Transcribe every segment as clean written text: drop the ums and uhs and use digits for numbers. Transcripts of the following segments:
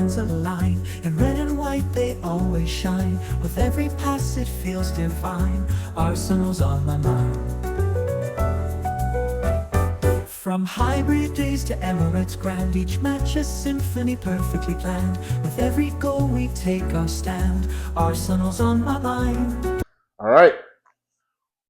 fans align. In red and white they always shine. With every pass it feels divine. Arsenal's on my mind. From hybrid days to Emirates grand, each match a symphony perfectly planned. With every goal we take our stand. Arsenal's on my mind. All right.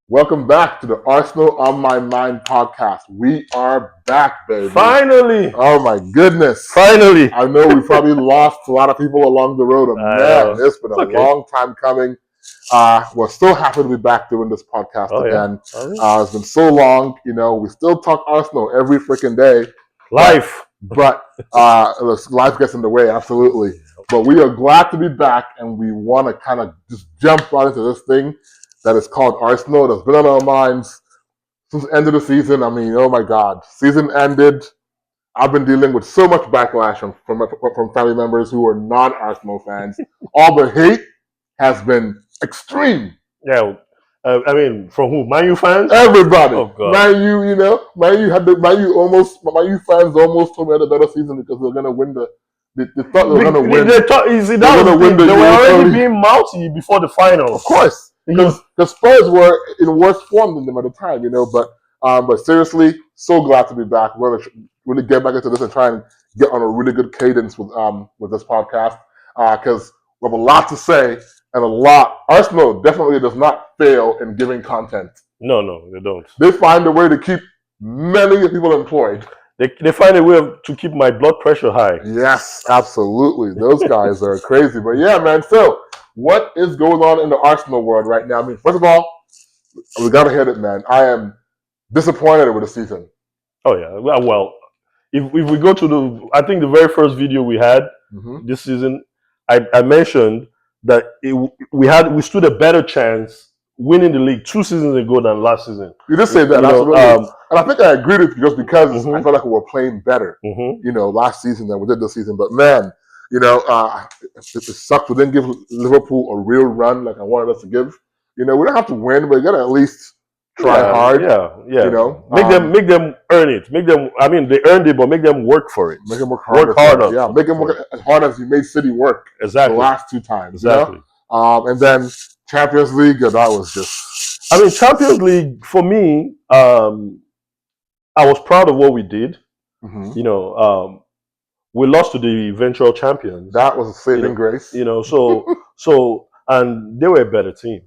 Welcome back to the Arsenal on My Mind podcast. We are back, baby. Finally! Oh my goodness. Finally! I know we probably lost a lot of people along the road. Man, it's been a long time coming. We're so happy to be back doing this podcast again. Yeah. It's been so long. You know, we still talk Arsenal every freaking day. Life! But life gets in the way, absolutely. But we are glad to be back, and we want to kind of just jump right into this thing that is called Arsenal. That's been on our minds since the end of the season. I mean, oh my God. Season ended. I've been dealing with so much backlash from family members who are non-Arsenal fans. All the hate has been extreme. Yeah. I mean, from who? Man U fans? Everybody. Oh, God. Man U, you know, Man U fans almost told me the better season because they're going to win They thought they were going to win. They were already being mouthy before the final. Of course. Because the Spurs were in worse form than them at the time, you know. But seriously, so glad to be back. We're going to really get back into this and try and get on a really good cadence with this podcast because we have a lot to say and a lot. Arsenal definitely does not fail in giving content. No, they don't. They find a way to keep many people employed. They find a way to keep my blood pressure high. Yes, absolutely. Those guys are crazy. But yeah, man. So what is going on in the Arsenal world right now? I mean, first of all, we got to hit it, man. I am disappointed with the season. Oh, yeah. Well, if we go to I think the very first video we had this season, I mentioned that we stood a better chance winning the league 2 seasons ago than last season. You just say that, absolutely. And I think I agreed with you just because I felt like we were playing better, you know, last season than we did this season. But man, you know, it sucked. We didn't give Liverpool a real run like I wanted us to give. You know, we don't have to win, but you gotta at least try hard. Yeah. You know, make them earn it. Make them. I mean, they earned it, but make them work for it. Make them work harder. Work harder. Yeah, make them work as hard as you made City work. Exactly. The last 2 times. Exactly. You know? And then Champions League, that was just. I mean, Champions League for me. I was proud of what we did. You know, we lost to the eventual champions. That was a saving grace. You know, so and they were a better team.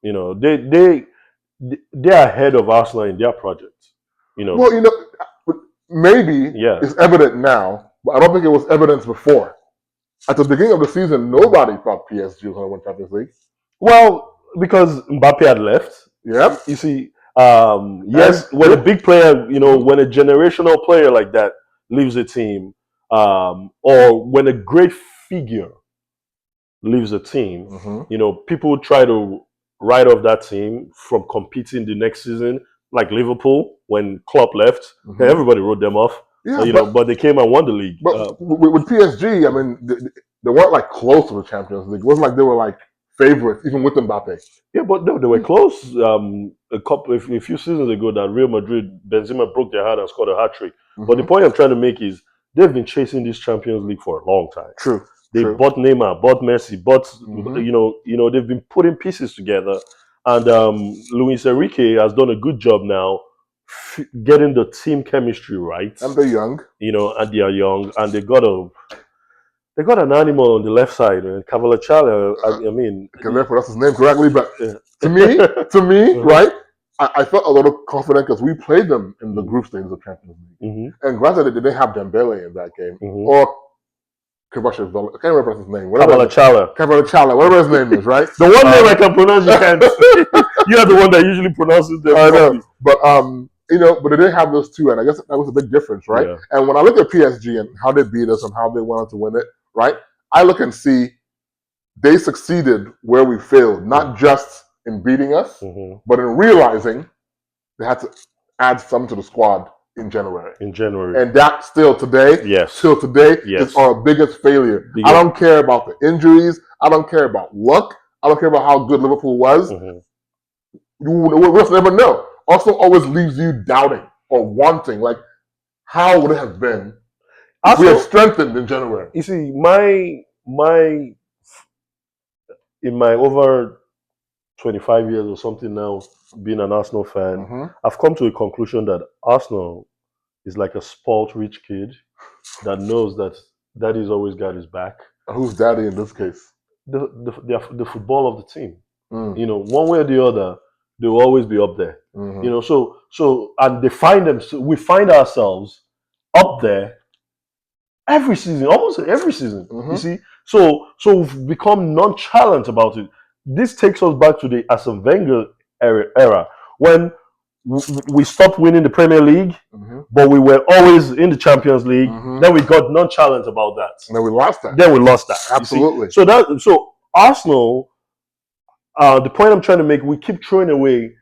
You know, they're ahead of Arsenal in their project. You know. Well, you know, maybe it's evident now, but I don't think it was evidence before. At the beginning of the season, nobody thought PSG was going to win Champions League. Well, because Mbappe had left. Yep. You see, yes, when a big player, you know, when a generational player like that leaves a team, or when a great figure leaves a team, you know, people try to write off that team from competing the next season, like Liverpool when Klopp left. Everybody wrote them off. Yeah, you know, but they came and won the league. But with PSG, I mean, they weren't like close to the Champions League. It wasn't like they were like favorites, even with Mbappe. Yeah, but no, they were close. A few seasons ago, that Real Madrid, Benzema broke their heart and scored a hat trick. But the point I'm trying to make is they've been chasing this Champions League for a long time. True. They bought Neymar, bought Messi, you know, they've been putting pieces together. And Luis Enrique has done a good job now getting the team chemistry right. And they're young. You know, and they are young, and they got an animal on the left side, and Cavallacciale. I mean, I can never pronounce his name correctly, but to me, right? I felt a little confident because we played them in the group stages of Champions League, and granted, they didn't have Dembele in that game or Kvashev. I can't remember his name. Cavallacciale, whatever his name is, right? The one name I can pronounce, you can't. You're the one that usually pronounces them. I know, but you know, but they didn't have those two, and I guess that was a big difference, right? Yeah. And when I look at PSG and how they beat us and how they went on to win it, right? I look and see they succeeded where we failed, not just in beating us, but in realizing they had to add some to the squad in January. And that still today, is our biggest failure. I don't care about the injuries. I don't care about luck. I don't care about how good Liverpool was. We'll just never know. Also always leaves you doubting or wanting, like, how would it have been we have strengthened in January. You see, in my over 25 years or something now, being an Arsenal fan, I've come to a conclusion that Arsenal is like a spoiled rich kid that knows that daddy's always got his back. Who's daddy in this case? The football of the team. You know, one way or the other, they will always be up there. You know, so and we find ourselves up there every season, almost every season. You see, so we've become nonchalant about it. This takes us back to the Arsene Wenger era when we stopped winning the Premier League, but we were always in the Champions League. Then we got nonchalant about that. And then we lost that. Absolutely. So Arsenal, the point I'm trying to make, we keep throwing away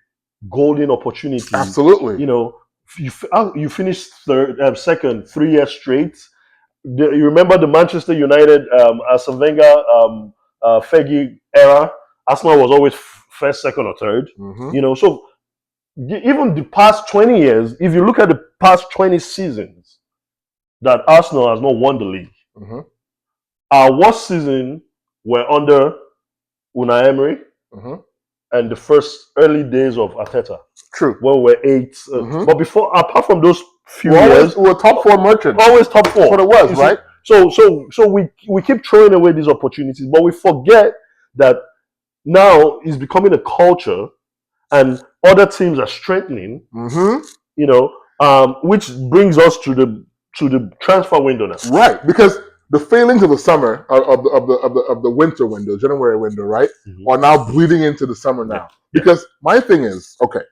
golden opportunities. Absolutely. You know, you finished second 3 years straight. You remember the Manchester United Arsene Wenger Fergie era? Arsenal was always first, second, or third. You know, so even the past 20 years, if you look at the past 20 seasons that Arsenal has not won the league, our worst season were under Unai Emery and the first early days of Arteta. True. When we were 8th. But apart from those few years, we were top 4 merchants. Always top 4. That's what it was, right? So we keep throwing away these opportunities, but we forget that now it's becoming a culture, and other teams are strengthening. You know, which brings us to the transfer window now. Right, because the failings of the summer of the winter window, January window, right, are now bleeding into the summer now. Because my thing is, okay,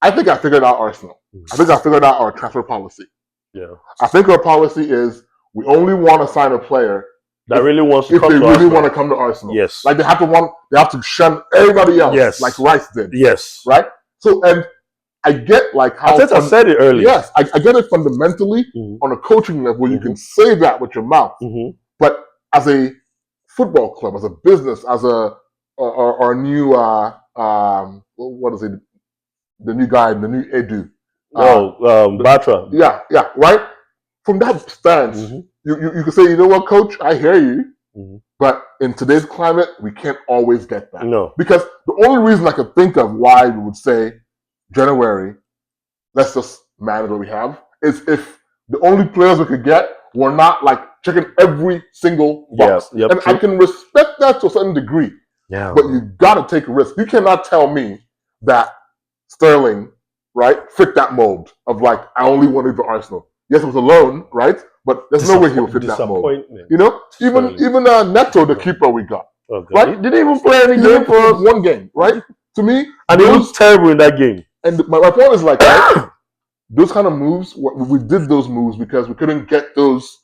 I think I figured out Arsenal. I think I figured out our transfer policy. Yeah, I think our policy is we only want to sign a player that really wants to come to Arsenal. If they really want Arsenal. to come to Arsenal. Yes. Like they have to shun everybody else. Yes. Like Rice did. Yes. Right? So, and I get like how Arteta said it earlier. Yes, I get it fundamentally on a coaching level. You can say that with your mouth, but as a football club, as a business, as our new what is it? The new guy, the new Edu. Batra. Yeah, right. From that stance, you can say, you know what, coach, I hear you, but in today's climate, we can't always get that. No, because the only reason I could think of why we would say January, let's just manage what we have, is if the only players we could get were not like checking every single box. Yep, and true. I can respect that to a certain degree. Yeah, but you got to take a risk. You cannot tell me that Sterling, right, fit that mold of like, I only want to be for Arsenal. Yes, it was a loan, right? But there's no way he would fit that mold. You know, even Neto, the keeper we got, right? He didn't even play any game for us. One game, right? To me, and he looked terrible in that game. And my point is like, right, those kind of moves, we did those moves because we couldn't get those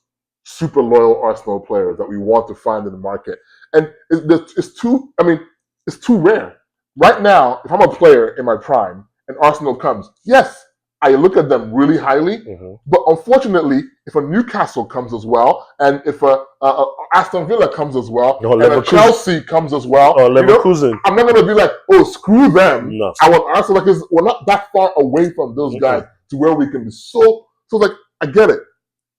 super loyal Arsenal players that we want to find in the market. And it's too rare. Right now, if I'm a player in my prime and Arsenal comes, yes, I look at them really highly, but unfortunately, if a Newcastle comes as well, and if a Aston Villa comes as well, and a Chelsea comes as well, or Leverkusen, I'm not going to be like, oh, screw them. No. I want Arsenal, because we're not that far away from those guys to where we can be so like, I get it.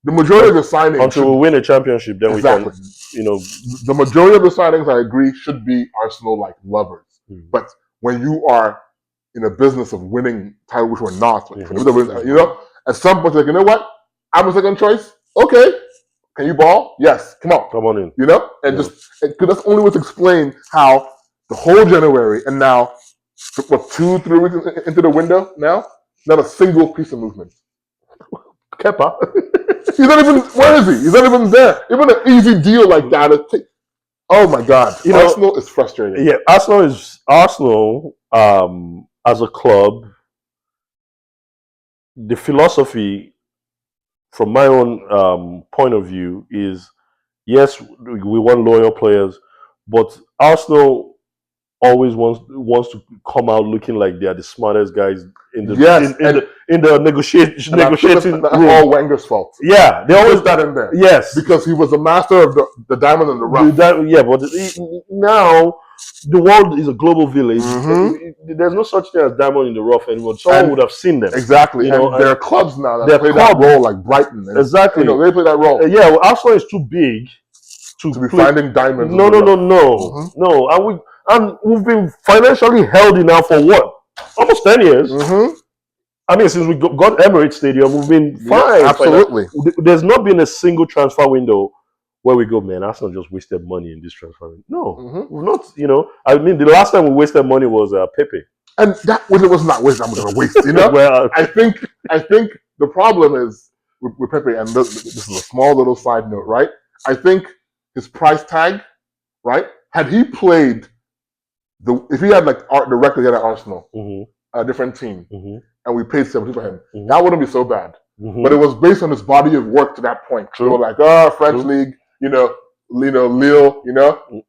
The majority of the signings until we win a championship, then we can, the majority of the signings, I agree, should be Arsenal like lovers. But when you are in a business of winning title, which we're not, at some point, like, you know what? I'm a second choice. Okay. Can you ball? Yes. Come on in. And because that's only what's explain how the whole January and now, 2-3 weeks into the window now, not a single piece of movement. Kepa. He's not even, where is he? He's not even there. Even an easy deal like that. Oh my God. Arsenal is frustrating. Yeah, Arsenal, as a club, the philosophy, from my own point of view, is yes, we want loyal players, but Arsenal always wants to come out looking like they are the smartest guys in the negotiating room. All Wenger's fault. Yeah, they always that in there. Yes, because he was the master of the diamond and the rough. But now the world is a global village. Mm-hmm. There's no such thing as diamond in the rough anymore. Someone would have seen them. Exactly. And there are clubs now that play that role, like Brighton. And, exactly. They play that role. Yeah, well, Arsenal is too big to be finding diamonds. No. And we've been financially healthy now for what? Almost 10 years. I mean, since we got Emirates Stadium, we've been fine. Absolutely. There's not been a single transfer window where we go, man, Arsenal just wasted money in this transfer window. No, we've not, I mean, the last time we wasted money was Pepe. And that window was not wasted. I'm going to waste, well, I think the problem is with Pepe, and this is a small little side note, right? I think his price tag, right? Had he played, if he had like the record he had at Arsenal, a different team, and we paid 70 for him, that wouldn't be so bad. But it was based on his body of work to that point. True. So like, French league, Lille,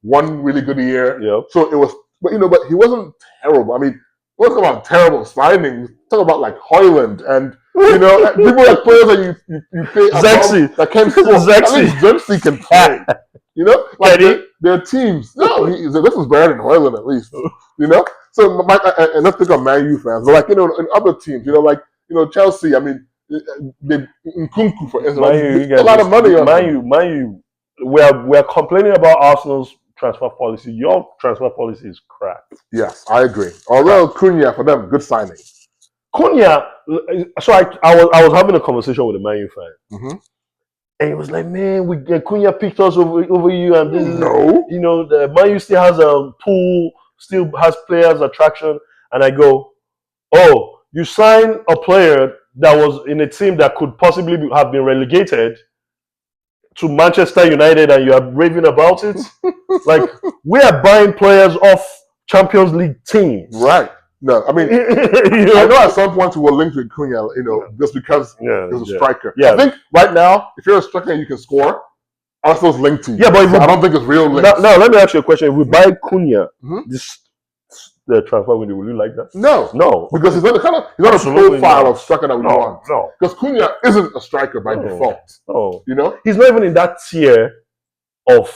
one really good year. Yep. So it was, but he wasn't terrible. I mean, we're talking about terrible signings. Talk about like Hoyland and people like players that you pay Zexi that can't score. At least Zexi can play. Like their teams. No, this is better than Hoyland at least. So and let's think of Man U fans, but like in other teams, like Chelsea. I mean, Nkunku for instance, a lot of money on Man U. We're complaining about Arsenal's transfer policy. Your transfer policy is crap. Yes, I agree. Although Cunha for them, good signing. Cunha. So I was having a conversation with a Man U fan, and he was like, "Man, Cunha picked us over you, and this the Man U still has a pool, still has players attraction." And I go, "Oh, you sign a player that was in a team that could possibly have been relegated to Manchester United, and you are raving about it." Like, we are buying players off Champions League teams, right? No, I mean, I know at some point we will link with Cunha, just because he's a striker. Yeah. I think right now, if you're a striker and you can score, Arsenal's linked to you. Yeah, but I don't think it's real linked. Now, let me ask you a question. If we buy Cunha, the transfer window, will you like that? No, because he's not a profile of striker that we want. No, because Cunha isn't a striker by default. No, he's not even in that tier of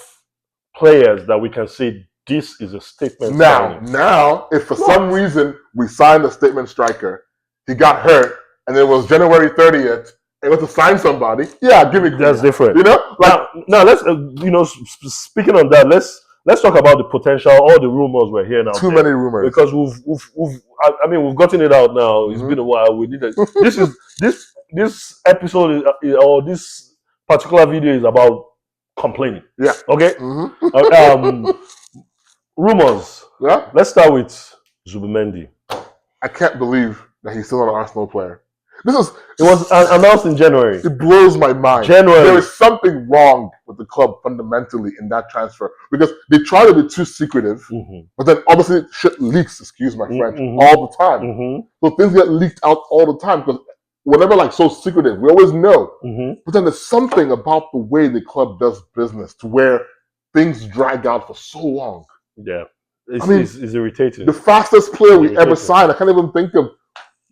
players that we can say this is a statement. Now, if for some reason we signed a statement striker, he got hurt, and it was January 30th, and we have to sign somebody. Yeah, give me Cunha. That's different. Now let's speaking on that, let's talk about the potential, all the rumors we're hearing now. Too many rumors. Because we've gotten it out now. It's been a while. We need it. This episode or this particular video is about complaining. Yeah. Okay. Rumors. Yeah. Let's start with Zubimendi. I can't believe that he's still an Arsenal player. It was announced in January. It blows my mind. There is something wrong with the club fundamentally in that transfer, because they try to be too secretive, but then obviously shit leaks, excuse my French, all the time. So things get leaked out all the time, because whenever like so secretive, we always know. But then there's something about the way the club does business to where things drag out for so long. Yeah. It's irritating. The fastest player we ever signed, I can't even think of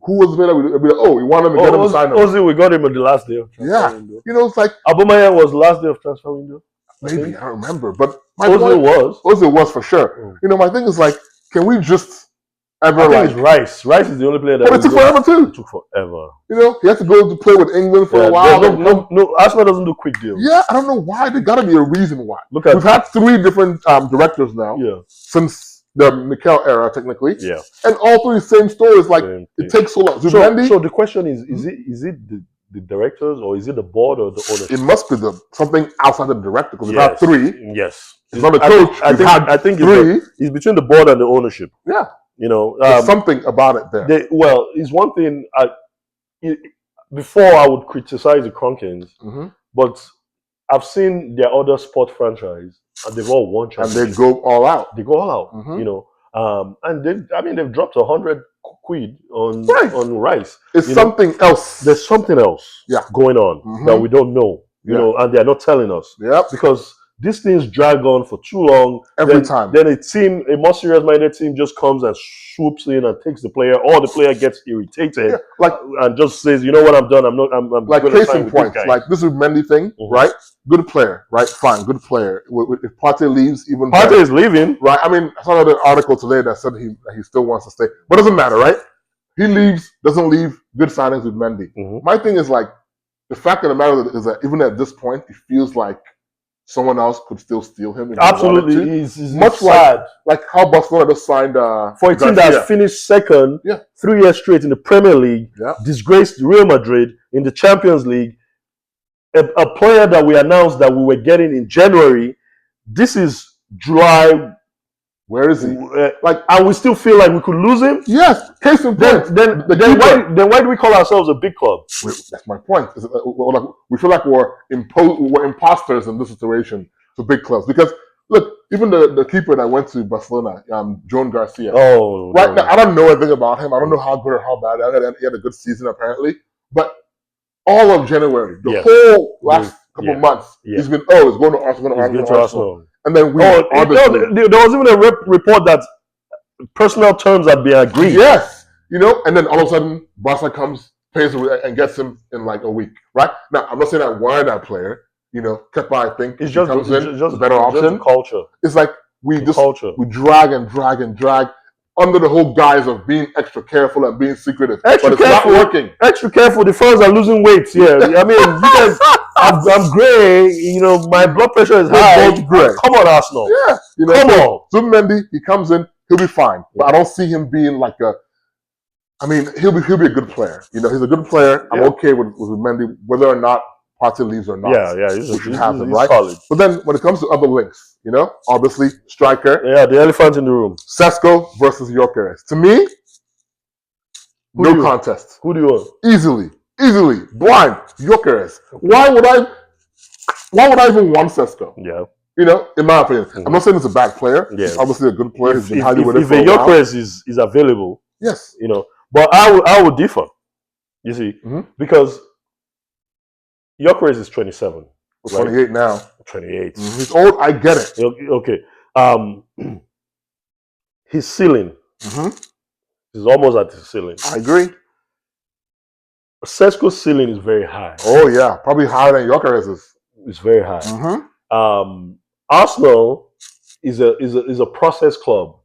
who was there. We wanted to get him to sign him. Ozil, we got him on the last day of transfer window. It's like Aubameyang was the last day of transfer window. Maybe I don't remember, but Ozil was for sure. My thing is like, can we just ever I think it's Rice. Rice is the only player that. But it took forever too. It took forever. He had to go to play with England for a while. No, Arsenal doesn't do quick deals. Yeah, I don't know why. There got to be a reason why. We've had 3 different directors now. Yeah. Since the Mikel era, technically. Yeah. And all 3 same stories. Like it takes so long. So the question is it the directors, or is it the board, or the ownership? It must be something outside the director, because we've had 3. Yes. It's not the coach. I think 3. It's between the board and the ownership. Yeah. There's something about it there. It's one thing. Before I would criticize the Kroenkens, but I've seen their other sport franchise, and they've all won championships. And they go all out. And they've dropped 100 quid on Rice. It's something else. There's something else going on that we don't know. And they're not telling us. Yeah. Because these things drag on for too long. Every time. Then a more serious-minded team just comes and swoops in and takes the player, or the player gets irritated, and just says, "You know what? I'm done. I'm like going to case sign in with point. this guy." Like this is Mendy thing, right? Good player, right? Fine, good player. If Partey leaves, even Partey better, is leaving, right? I mean, I saw an article today that said he still wants to stay, but it doesn't matter, right? He leaves, doesn't leave. Good signings with Mendy. My thing is like the fact of the matter is that even at this point, it feels like someone else could still steal him. If absolutely, it's much sad. Like how Barcelona just signed for a team that's finished second 3 years straight in the Premier League, disgraced Real Madrid in the Champions League. A player that we announced that we were getting in January. This is July. Where is he? And we still feel like we could lose him. Yes, case in point. Then why do we call ourselves a big club? That's my point. We feel like we're imposters in this situation for big clubs because look, even the keeper that went to Barcelona, Joan Garcia. Oh, right now I don't know anything about him. I don't know how good or how bad. He had a good season apparently, but all of January, the whole last couple of months, he's been it's going to Arsenal. And then there was even a report that personal terms had been agreed. Yes, and then all of a sudden, Barca comes, pays and gets him in like a week. Right now, I'm not saying I wanted that player. Kepa, I think it's just a better option. Just culture. It's like we drag and drag under the whole guise of being extra careful and being secretive. But it's not working. Extra careful. The fans are losing weight. Yeah, I mean, you guys. I'm gray, my blood pressure is high. Both gray. Come on, Arsenal. Yeah, come on. Zubimendi, he comes in, he'll be fine. But I don't see him being like he'll be a good player. He's a good player. I'm okay with Mendy, whether or not Partey leaves or not. Yeah, he's right? solid. But then when it comes to other links, obviously striker. Yeah, the elephant in the room. Sesko versus Gyökeres. To me, no contest. Who do you want? Easily, blind, Gyökeres. Why would I even want Sesko? Yeah. In my opinion. I'm not saying he's a bad player. Yeah. He's obviously a good player. He's been highly rated for a while. If Gyökeres is available, yes. But I would differ. You see, because Gyökeres is 27. 28 now. 28. He's old, I get it. Okay. His ceiling is almost at his ceiling. I agree. Sesko's ceiling is very high. Oh yeah, probably higher than Gyökeres'. It's very high. Arsenal is a process club.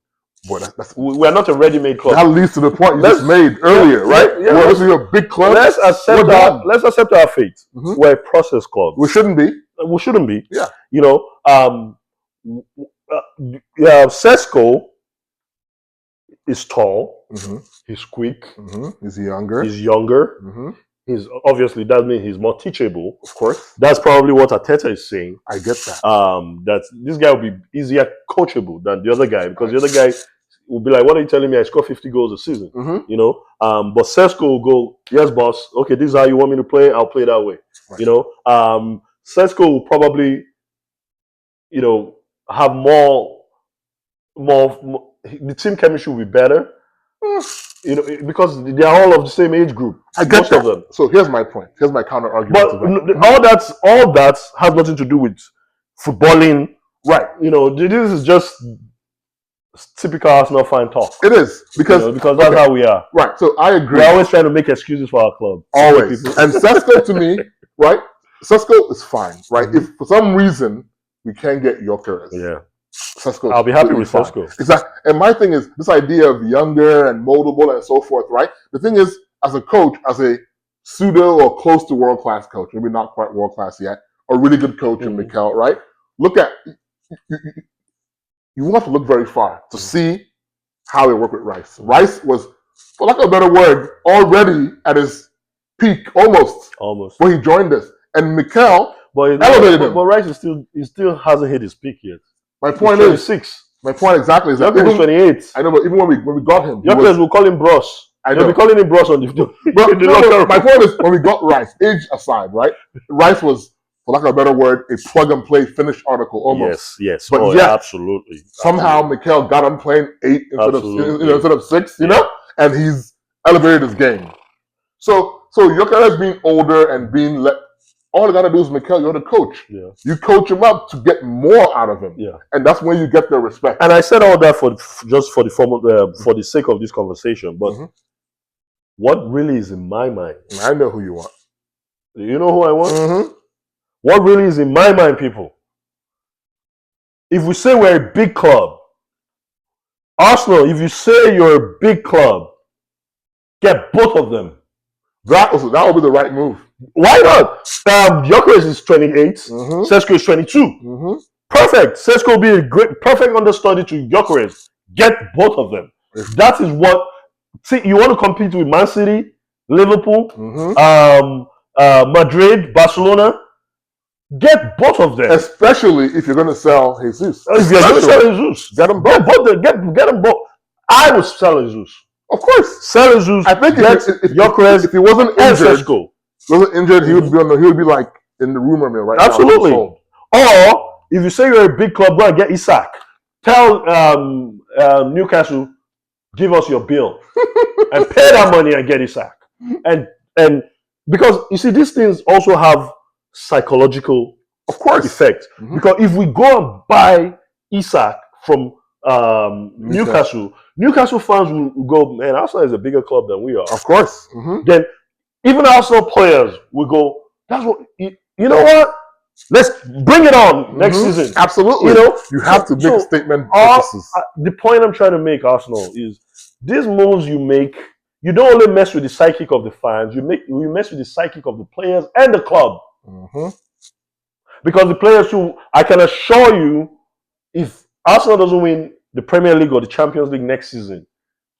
Boy, we are not a ready-made club. That leads to the point you just made earlier, right? Yeah, this is a big club. Let's accept our fate. We're a process club. We shouldn't be. We shouldn't be. Yeah. Sesko is tall. He's quick. He's younger. He's obviously, that means he's more teachable. Of course. That's probably what Arteta is saying. I get that. That this guy will be easier coachable than the other guy, because the other guy will be like, "What are you telling me? I score 50 goals a season." But Sesko will go, "Yes, boss. Okay, this is how you want me to play. I'll play that way." Right. Sesko will probably, have more. The team chemistry will be better. Because they are all of the same age group. I get that. Of them. So here's my point. Here's my counter argument. But all that has nothing to do with footballing. Right. This is just typical Arsenal fan talk. It is. Because that's how we are. Right. So I agree. We're always trying to make excuses for our club. Always. And Sesko to me, right? Sesko is fine, right? If for some reason we can't get Gyökeres. Yeah. Sesko, I'll be happy with Sesko. Exactly. And my thing is this idea of younger and moldable and so forth, right? The thing is, as a coach, as a pseudo or close to world-class coach, maybe not quite world-class yet, a really good coach in Mikel, right? Look at, you won't have to look very far to see how it worked with Rice. Rice was, for lack of a better word, already at his peak, almost. When he joined us. And Mikel elevated him. But Rice he still hasn't hit his peak yet. My point is 26. My point exactly is that even 28. I know, but even when we got him, we'll call him Bros. They'll be calling him Bros on the my point is when we got Rice, age aside, right? Rice was, for lack of a better word, a plug and play finished article almost. Yes. But absolutely. Somehow Mikel got him playing 8 instead of 6, and he's elevated his game. So Gyökeres being older and being all you got to do is, Mikel, you're the coach. Yeah. You coach him up to get more out of him. Yeah. And that's when you get their respect. And I said all that for the sake of this conversation. But what really is in my mind? I know who you want. You know who I want? What really is in my mind, people? If we say we're a big club, Arsenal, if you say you're a big club, get both of them. That would be the right move. Why not? Gyökeres is 28. Sesko is 22. Perfect. Sesko will be a perfect understudy to Gyökeres. Get both of them. That is what. See, you want to compete with Man City, Liverpool, Madrid, Barcelona. Get both of them. Especially if you're going to sell Jesus. If you're going to sell Jesus, get them both. Get them both. I would sell Jesus. Of course, sell Jesus. I think if he wasn't injured, he would be like in the rumor mill right now. Absolutely. Or if you say you're a big club, go and get Isak. Tell Newcastle, give us your bill and pay that money and get Isak. And because you see, these things also have psychological, of course, effect. Because if we go and buy Isak from Newcastle fans will go, man, Arsenal is a bigger club than we are. Of course. Then even Arsenal players will go, that's what, you know what? Let's bring it on next season. Absolutely. You know, you have to make a statement. The point I'm trying to make, Arsenal, is these moves you make, you don't only mess with the psychic of the fans, you mess with the psychic of the players and the club. Because the players I can assure you, if Arsenal doesn't win the Premier League or the Champions League next season,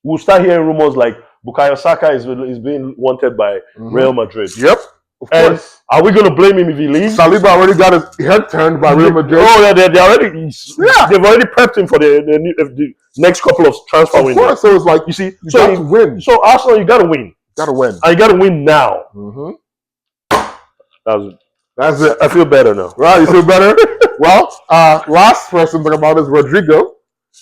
we'll start hearing rumors like Bukayo Saka is being wanted by Real Madrid. Yep, of course. Are we going to blame him if he leaves? Saliba already got his head turned by Real Madrid. Oh, yeah, they've already prepped him for the next couple of transfer windows. Of course, so it's like, you see, you got to win. So Arsenal, you got to win. Got to win. And you got to win now. That's it. I feel better now. Right, you feel better? Well, last person to talk about is Rodrigo.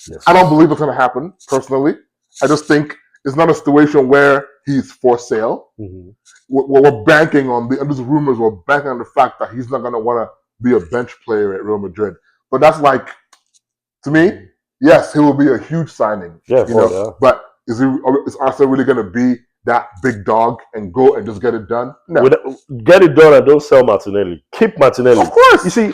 Yes. I don't believe it's going to happen, personally. I just think it's not a situation where he's for sale. We're banking on these rumors. We're banking on the fact that he's not going to want to be a bench player at Real Madrid. But that's like, to me, yes, he will be a huge signing. Yeah, But is Arsenal really going to be that big dog and go and just get it done? No. Get it done and don't sell Martinelli. Keep Martinelli. Of course. You see,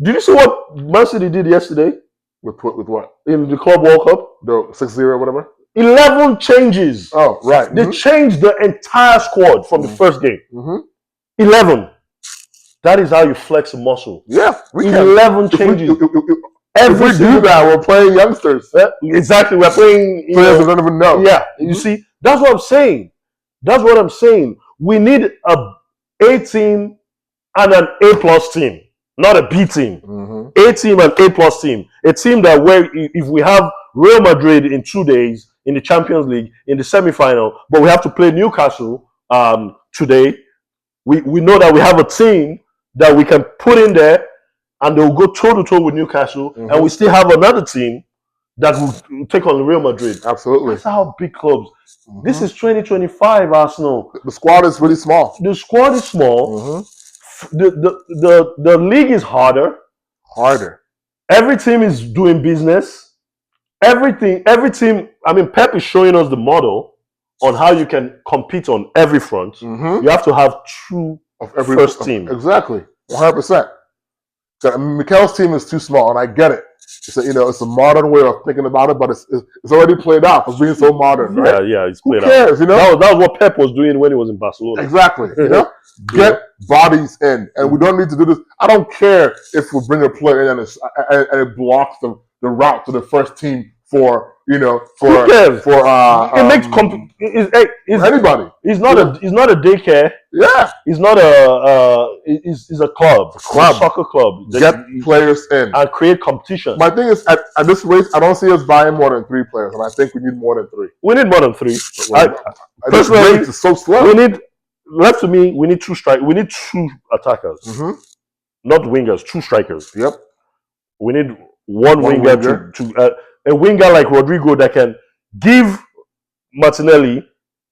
did you see what Man City did yesterday? With what? In the Club World Cup? The 6-0 whatever? 11 changes. Oh, right. They changed the entire squad from the first game. 11. That is how you flex a muscle. Yeah. 11 changes. If we do that, we're playing youngsters. Exactly. We're playing players who don't even know. Yeah. You see, that's what I'm saying. We need a A team and an A+ team, not a B team. A team and A+ team. A team that if we have Real Madrid in 2 days in the Champions League in the semi-final, but we have to play Newcastle today, we know that we have a team that we can put in there and they'll go toe-to-toe with Newcastle, and we still have another team that will take on Real Madrid. Absolutely. That's how big clubs. This is 2025, Arsenal. The squad is really small. The squad is small. The league is harder. Every team is doing business. Every team. I mean, Pep is showing us the model on how you can compete on every front. You have to have two of every first team. Exactly, 100%. So, Mikel's team is too small, and I get it. It's a modern way of thinking about it, but it's already played out for being so modern, right? Yeah, it's played out. Who cares, That was what Pep was doing when he was in Barcelona. Exactly, Get bodies in, and we don't need to do this. I don't care if we bring a player in and it blocks the route to the first team for who cares? It makes anybody. It's not a daycare. Yeah, it's not it's a club. It's a soccer club. Get players in and create competition. My thing is, at this rate, I don't see us buying more than 3 players, and I think we need more than 3. We need more than 3. This rate is so slow. We need 2 strikers. We need 2 attackers, not wingers. 2 strikers. Yep. We need one winger to a winger like Rodrigo that can give Martinelli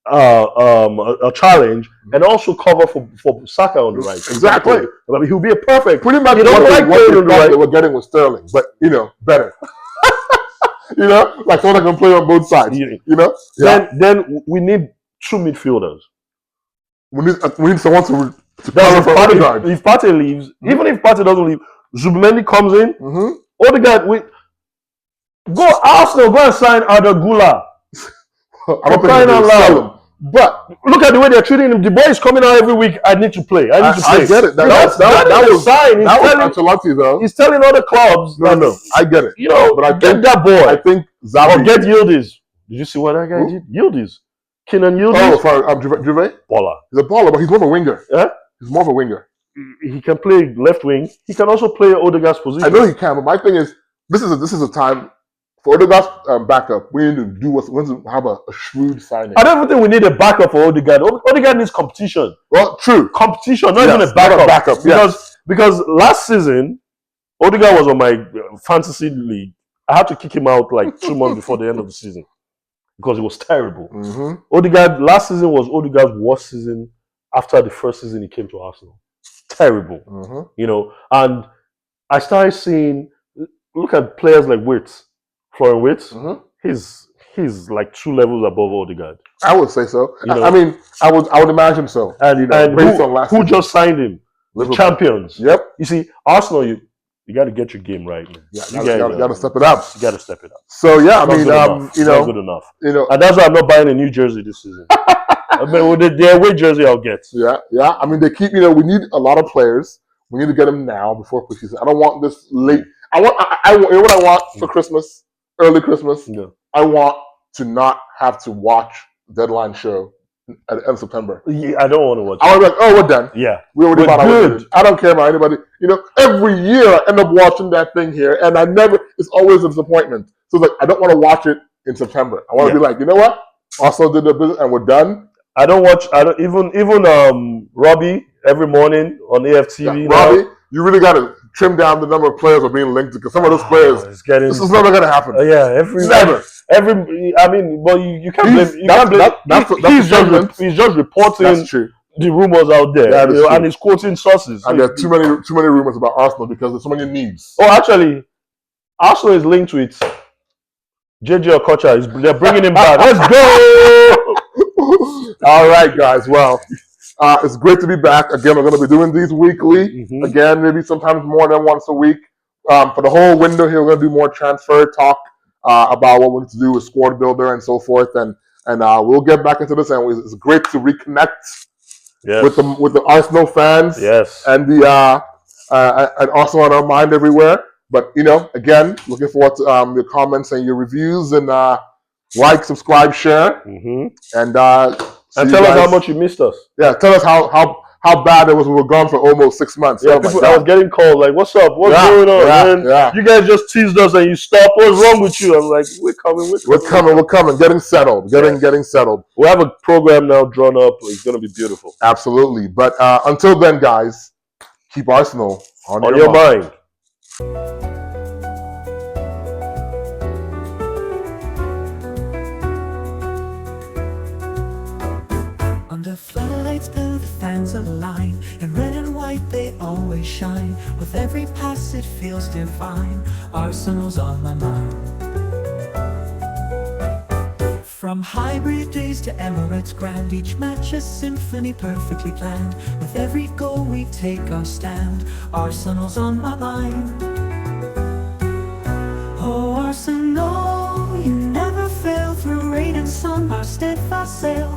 a challenge and also cover for Saka on the right. Exactly. I mean, he'll be a perfect. Pretty much He don't what like playing on the right. they were getting with Sterling, but better. Like someone that can play on both sides. Then we need two midfielders. We need someone to That's cover for Odegaard. If Partey leaves, even if Partey doesn't leave, Zubimendi comes in. Odegaard, go Arsenal, go and sign Adagula. I don't think they'll sell him. But look at the way they're treating him. The boy is coming out every week. I need to play. I get it. That was Ancelotti, though. He's telling other clubs. No, I get it. But I get that boy. I think Zabi. Or get Yildiz. Did you see what that guy did? Yildiz. Kenan Yildiz. Oh, for Juve? Baller. He's a baller, but he's more of a winger. Yeah? He's more of a winger. He can play left wing. He can also play Odegaard's position. I know he can, but my thing is, this is a time for Odegaard's backup. We need to have a shrewd signing. I don't even think we need a backup for Odegaard. Odegaard needs competition. Well, true. Competition, not even a backup. Because last season, Odegaard was on my fantasy league. I had to kick him out like 2 months before the end of the season because it was terrible. Odegaard, last season was Odegaard's worst season after the first season he came to Arsenal. Terrible. And I started seeing, look at players like Florian Wirtz. He's like 2 levels above Odegaard. I would say so. I mean, I would imagine so. And based on last who just signed him? The champions. Yep. You see, Arsenal, you got to get your game right. Man. You got to step it up. You got to step it up. So yeah, I mean, not good enough. And that's why I'm not buying a new jersey this season. I mean, with the away jersey, I'll get. Yeah. I mean, they keep. We need a lot of players. We need to get them now before preseason. I don't want this late. I want what I want for Christmas, early Christmas. Yeah. I want to not have to watch the deadline show at the end of September. Yeah, I don't want to watch. I want to be like, oh, we're done. Yeah, we already found out. I don't care about anybody. Every year I end up watching that thing here, and it's always a disappointment. So it's like I don't want to watch it in September. I want to be like, you know what? Arsenal did their business, and we're done. I don't even Robbie every morning on AFTV. Robbie, you really got to trim down the number of players are being linked to, because some of those players, this is never going to happen. I mean, but you can't blame. He's just reporting. That's true. The rumors out there, and he's quoting sources. And there are too many rumors about Arsenal because there's so many needs. Oh, actually, Arsenal is linked with JJ Okocha. They're bringing him back. Let's go! All right, guys. Well, it's great to be back. Again, we're going to be doing these weekly. Again, maybe sometimes more than once a week. For the whole window here, we're going to do more transfer talk about what we need to do with squad builder and so forth. And we'll get back into this. And it's great to reconnect with the Arsenal fans. Yes. And and also on our mind everywhere. But again, looking forward to your comments and your reviews, and like, subscribe, share, and tell us how much you missed us. Yeah, tell us how bad it was. We were gone for almost 6 months. Yeah, I was getting calls like, "What's up? What's going on?" Man? You guys just teased us and you stopped. What's wrong with you? I'm like, we're coming. Getting settled. Getting settled. We have a program now drawn up. It's going to be beautiful. Absolutely. But until then, guys, keep Arsenal on your mind. Under floodlights, the fans align. In red and white, they always shine. With every pass, it feels divine. Arsenal's on my mind. From hybrid days to Emirates grand, each match a symphony perfectly planned. With every goal, we take our stand. Arsenal's on my mind. Oh, Arsenal, you never fail. Through rain and sun, our steadfast sail.